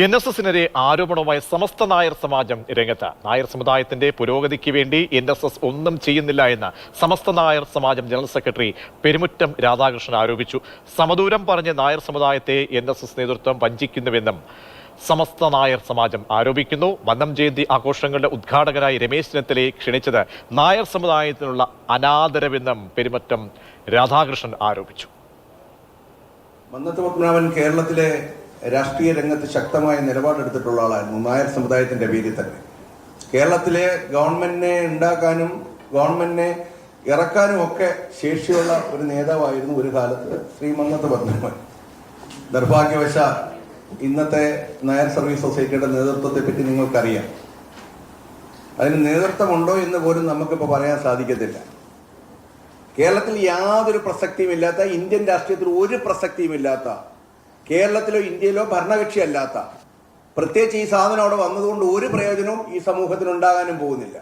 NSSനെതിരെ ആരോപണവുമായി സമസ്ത നായർ സമാജം രംഗത്ത്. നായർ സമുദായത്തിന്റെ പുരോഗതിക്ക് വേണ്ടി NSS ഒന്നും ചെയ്യുന്നില്ല എന്ന് സമസ്ത നായർ സമാജം ജനറൽ സെക്രട്ടറി പെരുമുറ്റം രാധാകൃഷ്ണൻ ആരോപിച്ചു. സമദൂരം പറഞ്ഞ് നായർ സമുദായത്തെ NSS നേതൃത്വം വഞ്ചിക്കുന്നുവെന്നും സമസ്ത നായർ സമാജം ആരോപിക്കുന്നു. വന്നം ജയന്തി ആഘോഷങ്ങളുടെ ഉദ്ഘാടകനായി രമേശ് ചെന്നിത്തലയെ ക്ഷണിച്ചത് നായർ സമുദായത്തിനുള്ള അനാദരവെന്നും പെരുമുറ്റം രാധാകൃഷ്ണൻ ആരോപിച്ചു. മന്നത്ത് പത്മനാഭൻ കേരളത്തിലെ രാഷ്ട്രീയ രംഗത്ത് ശക്തമായ നിലപാടെടുത്തിട്ടുള്ള ആളായിരുന്നു. നായർ സമുദായത്തിന്റെ പേരിൽ തന്നെ കേരളത്തിലെ ഗവൺമെന്റിനെ ഉണ്ടാക്കാനും ഗവൺമെന്റിനെ ഇറക്കാനും ഒക്കെ ശേഷിയുള്ള ഒരു നേതാവായിരുന്നു ഒരു കാലത്ത് ശ്രീ മന്നത്ത് പത്മനാഭൻ. നിർഭാഗ്യവശാൽ ഇന്നത്തെ നായർ സർവീസ് സൊസൈറ്റിയുടെ നേതൃത്വത്തെ പറ്റി നിങ്ങൾക്കറിയാം. അതിന് നേതൃത്വമുണ്ടോ എന്ന് പോലും നമുക്കിപ്പോൾ പറയാൻ സാധിക്കത്തില്ല. കേരളത്തിൽ യാതൊരു പ്രസക്തിയുമില്ലാത്ത, ഇന്ത്യൻ രാഷ്ട്രീയത്തിൽ ഒരു പ്രസക്തിയുമില്ലാത്ത, കേരളത്തിലോ ഇന്ത്യയിലോ ഭരണകക്ഷി അല്ലാത്ത, പ്രത്യേകിച്ച് ഈ സാധനം അവിടെ വന്നതുകൊണ്ട് ഒരു പ്രയോജനവും ഈ സമൂഹത്തിന് ഉണ്ടാകാനും പോകുന്നില്ല.